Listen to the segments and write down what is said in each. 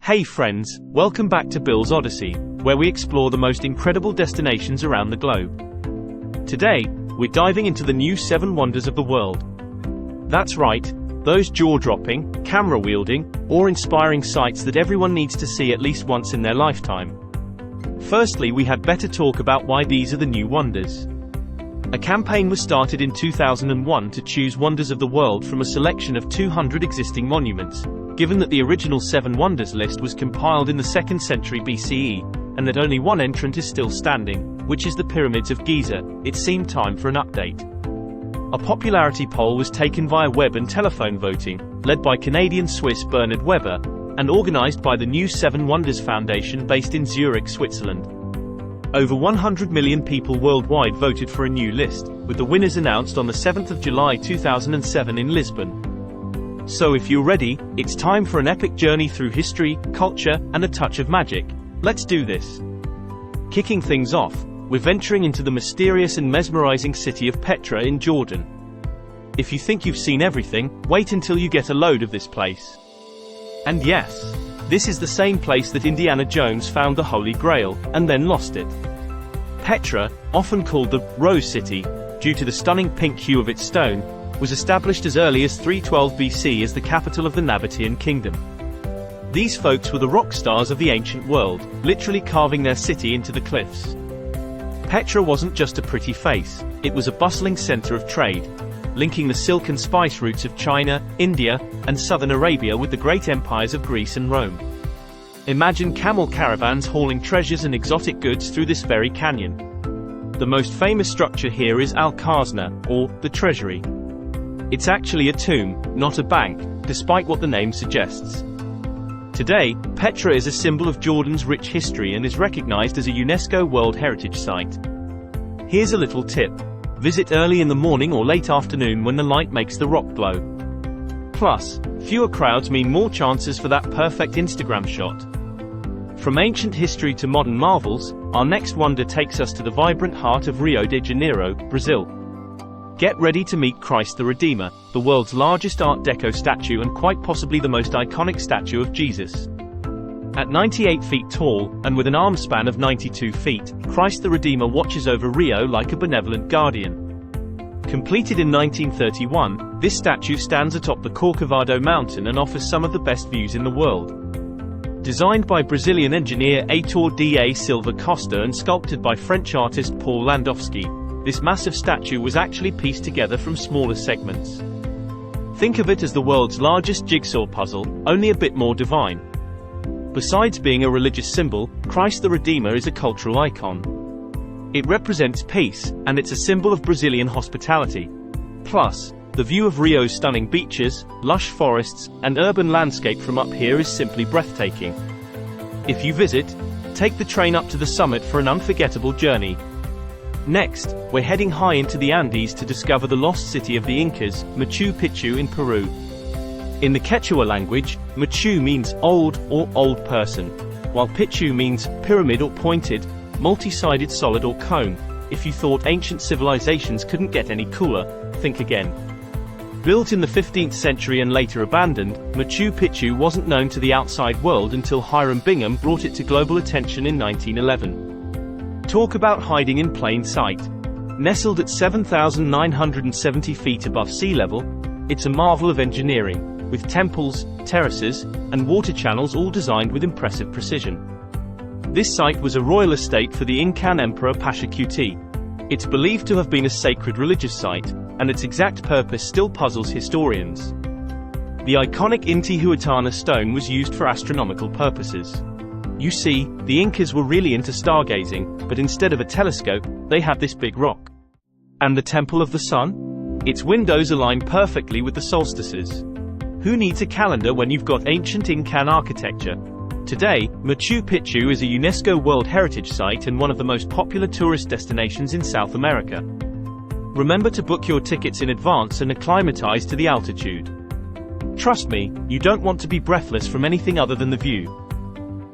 Hey friends, welcome back to Bill's Odyssey, where we explore the most incredible destinations around the globe. Today, we're diving into the new 7 wonders of the world. That's right, those jaw-dropping, camera-wielding, awe-inspiring sights that everyone needs to see at least once in their lifetime. Firstly, we had better talk about why these are the new wonders. A campaign was started in 2001 to choose wonders of the world from a selection of 200 existing monuments. Given that the original 7 wonders list was compiled in the 2nd century BCE, and that only one entrant is still standing, which is the Pyramids of Giza, it seemed time for an update. A popularity poll was taken via web and telephone voting, led by Canadian-Swiss Bernard Weber, and organized by the New 7 Wonders Foundation based in Zurich, Switzerland. Over 100 million people worldwide voted for a new list, with the winners announced on the 7th of July 2007 in Lisbon. So if you're ready, it's time for an epic journey through history, culture, and a touch of magic. Let's do this. Kicking things off, we're venturing into the mysterious and mesmerizing city of Petra in Jordan. If you think you've seen everything, wait until you get a load of this place. And yes, this is the same place that Indiana Jones found the Holy Grail, and then lost it. Petra, often called the Rose City, due to the stunning pink hue of its stone, was established as early as 312 BC as the capital of the Nabatean kingdom. These folks were the rock stars of the ancient world, literally carving their city into the cliffs. Petra wasn't just a pretty face, it was a bustling center of trade, linking the silk and spice routes of China, India, and southern Arabia with the great empires of Greece and Rome. Imagine camel caravans hauling treasures and exotic goods through this very canyon. The most famous structure here is Al-Khazna, or the Treasury. It's actually a tomb, not a bank, despite what the name suggests. Today, Petra is a symbol of Jordan's rich history and is recognized as a UNESCO World Heritage Site. Here's a little tip. Visit early in the morning or late afternoon when the light makes the rock glow. Plus, fewer crowds mean more chances for that perfect Instagram shot. From ancient history to modern marvels, our next wonder takes us to the vibrant heart of Rio de Janeiro, Brazil. Get ready to meet Christ the Redeemer, the world's largest Art Deco statue and quite possibly the most iconic statue of Jesus. At 98 feet tall, and with an arm span of 92 feet, Christ the Redeemer watches over Rio like a benevolent guardian. Completed in 1931, this statue stands atop the Corcovado mountain and offers some of the best views in the world. Designed by Brazilian engineer Heitor da Silva Costa and sculpted by French artist Paul Landowski, this massive statue was actually pieced together from smaller segments. Think of it as the world's largest jigsaw puzzle, only a bit more divine. Besides being a religious symbol, Christ the Redeemer is a cultural icon. It represents peace, and it's a symbol of Brazilian hospitality. Plus, the view of Rio's stunning beaches, lush forests, and urban landscape from up here is simply breathtaking. If you visit, take the train up to the summit for an unforgettable journey. Next, we're heading high into the Andes to discover the lost city of the Incas, Machu Picchu in Peru. In the Quechua language, Machu means old or old person, while Picchu means pyramid or pointed, multi-sided solid or cone. If you thought ancient civilizations couldn't get any cooler, think again. Built in the 15th century and later abandoned, Machu Picchu wasn't known to the outside world until Hiram Bingham brought it to global attention in 1911. Talk about hiding in plain sight. Nestled at 7,970 feet above sea level, it's a marvel of engineering, with temples, terraces, and water channels all designed with impressive precision. This site was a royal estate for the Incan Emperor Pachacuti. It's believed to have been a sacred religious site, and its exact purpose still puzzles historians. The iconic Intihuatana stone was used for astronomical purposes. You see, the Incas were really into stargazing, but instead of a telescope, they had this big rock. And the Temple of the Sun? Its windows align perfectly with the solstices. Who needs a calendar when you've got ancient Incan architecture? Today, Machu Picchu is a UNESCO World Heritage Site and one of the most popular tourist destinations in South America. Remember to book your tickets in advance and acclimatize to the altitude. Trust me, you don't want to be breathless from anything other than the view.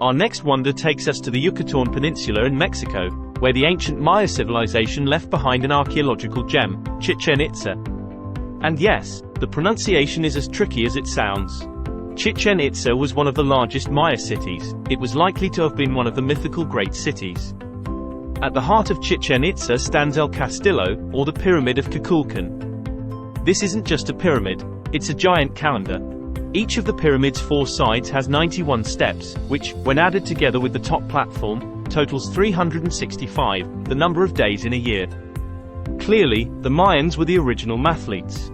Our next wonder takes us to the Yucatan Peninsula in Mexico, where the ancient Maya civilization left behind an archaeological gem, Chichén Itzá. And yes, the pronunciation is as tricky as it sounds. Chichén Itzá was one of the largest Maya cities. It was likely to have been one of the mythical great cities. At the heart of Chichén Itzá stands El Castillo, or the Pyramid of Kukulkan. This isn't just a pyramid, it's a giant calendar. Each of the pyramid's 4 sides has 91 steps, which, when added together with the top platform, totals 365, the number of days in a year. Clearly, the Mayans were the original mathletes.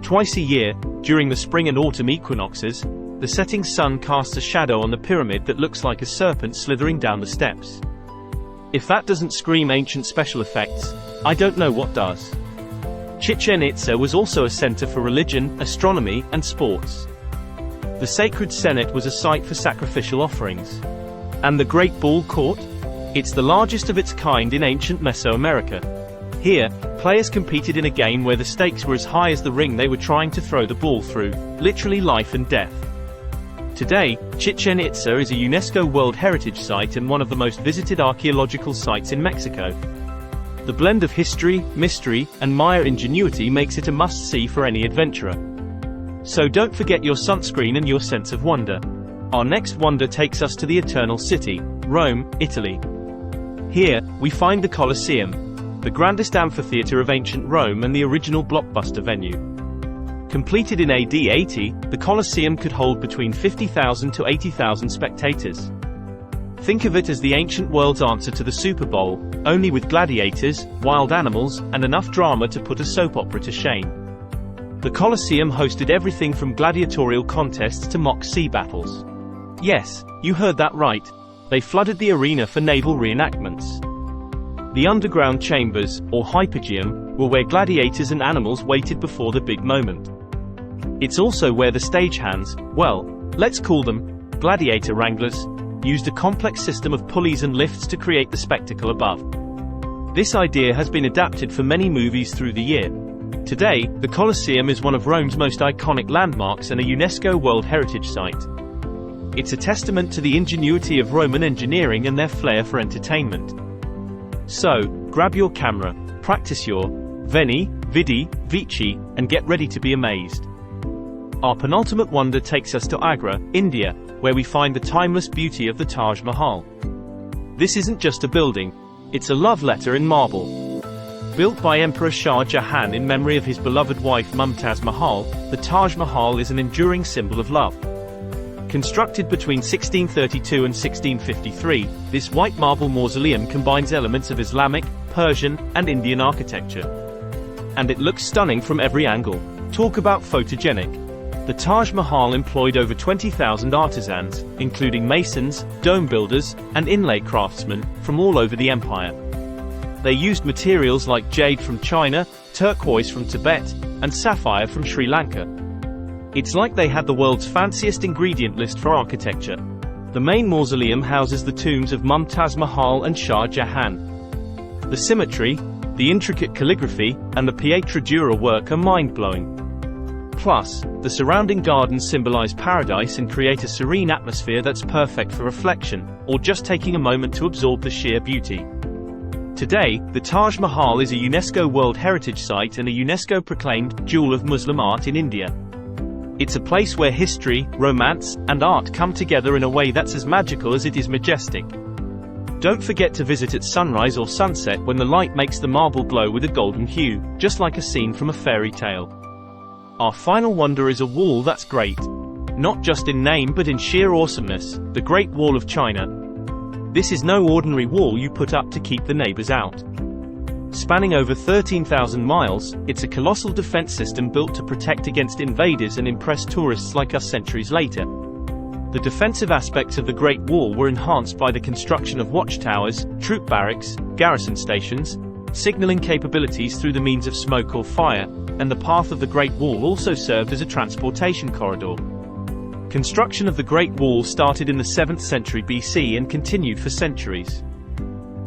Twice a year, during the spring and autumn equinoxes, the setting sun casts a shadow on the pyramid that looks like a serpent slithering down the steps. If that doesn't scream ancient special effects, I don't know what does. Chichén Itzá was also a center for religion, astronomy, and sports. The sacred Senate was a site for sacrificial offerings. And the Great Ball Court? It's the largest of its kind in ancient Mesoamerica. Here, players competed in a game where the stakes were as high as the ring they were trying to throw the ball through, literally life and death. Today, Chichén Itzá is a UNESCO World Heritage Site and one of the most visited archaeological sites in Mexico. The blend of history, mystery, and Maya ingenuity makes it a must-see for any adventurer. So don't forget your sunscreen and your sense of wonder. Our next wonder takes us to the Eternal City, Rome, Italy. Here, we find the Colosseum, the grandest amphitheater of ancient Rome and the original blockbuster venue. Completed in AD 80, the Colosseum could hold between 50,000 to 80,000 spectators. Think of it as the ancient world's answer to the Super Bowl, only with gladiators, wild animals, and enough drama to put a soap opera to shame. The Colosseum hosted everything from gladiatorial contests to mock sea battles. Yes, you heard that right. They flooded the arena for naval reenactments. The underground chambers, or hypogeum, were where gladiators and animals waited before the big moment. It's also where the stagehands, well, let's call them gladiator wranglers, used a complex system of pulleys and lifts to create the spectacle above. This idea has been adapted for many movies through the year. Today, the Colosseum is one of Rome's most iconic landmarks and a UNESCO World Heritage Site. It's a testament to the ingenuity of Roman engineering and their flair for entertainment. So, grab your camera, practice your Veni, Vidi, Vici, and get ready to be amazed. Our penultimate wonder takes us to Agra, India, where we find the timeless beauty of the Taj Mahal. This isn't just a building, it's a love letter in marble. Built by Emperor Shah Jahan in memory of his beloved wife Mumtaz Mahal, the Taj Mahal is an enduring symbol of love. Constructed between 1632 and 1653, this white marble mausoleum combines elements of Islamic, Persian, and Indian architecture. And it looks stunning from every angle. Talk about photogenic. The Taj Mahal employed over 20,000 artisans, including masons, dome builders, and inlay craftsmen, from all over the empire. They used materials like jade from China, turquoise from Tibet, and sapphire from Sri Lanka. It's like they had the world's fanciest ingredient list for architecture. The main mausoleum houses the tombs of Mumtaz Mahal and Shah Jahan. The symmetry, the intricate calligraphy, and the pietra dura work are mind-blowing. Plus, the surrounding gardens symbolize paradise and create a serene atmosphere that's perfect for reflection, or just taking a moment to absorb the sheer beauty. Today, the Taj Mahal is a UNESCO World Heritage Site and a UNESCO-proclaimed Jewel of Muslim art in India. It's a place where history, romance, and art come together in a way that's as magical as it is majestic. Don't forget to visit at sunrise or sunset when the light makes the marble glow with a golden hue, just like a scene from a fairy tale. Our final wonder is a wall that's great. Not just in name but in sheer awesomeness, the Great Wall of China. This is no ordinary wall you put up to keep the neighbors out. Spanning over 13,000 miles, it's a colossal defense system built to protect against invaders and impress tourists like us centuries later. The defensive aspects of the Great Wall were enhanced by the construction of watchtowers, troop barracks, garrison stations, signaling capabilities through the means of smoke or fire, and the path of the Great Wall also served as a transportation corridor. Construction of the Great Wall started in the 7th century BC and continued for centuries.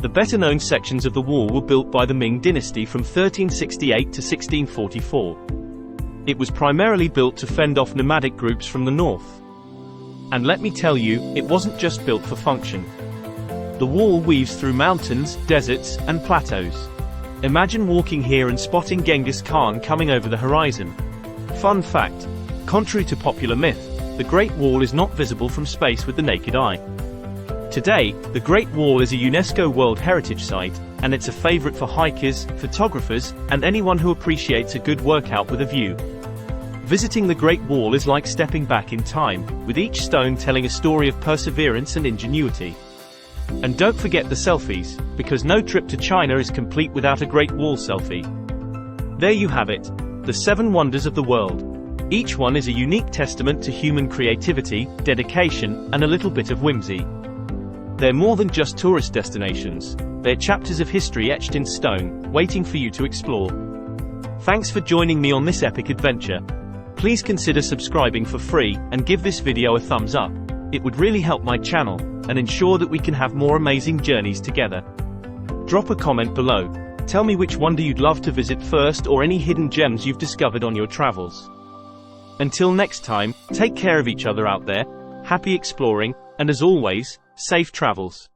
The better-known sections of the wall were built by the Ming dynasty from 1368 to 1644. It was primarily built to fend off nomadic groups from the north. And let me tell you, it wasn't just built for function. The wall weaves through mountains, deserts, and plateaus. Imagine walking here and spotting Genghis Khan coming over the horizon. Fun fact: contrary to popular myth, the Great Wall is not visible from space with the naked eye. Today, the Great Wall is a UNESCO World Heritage Site, and it's a favorite for hikers, photographers, and anyone who appreciates a good workout with a view. Visiting the Great Wall is like stepping back in time, with each stone telling a story of perseverance and ingenuity. And don't forget the selfies, because no trip to China is complete without a Great Wall selfie. There you have it, the 7 wonders of the world. Each one is a unique testament to human creativity, dedication, and a little bit of whimsy. They're more than just tourist destinations. They're chapters of history etched in stone, waiting for you to explore. Thanks for joining me on this epic adventure. Please consider subscribing for free, and give this video a thumbs up. It would really help my channel, and ensure that we can have more amazing journeys together. Drop a comment below. Tell me which wonder you'd love to visit first, or any hidden gems you've discovered on your travels. Until next time, take care of each other out there, happy exploring, and as always, safe travels.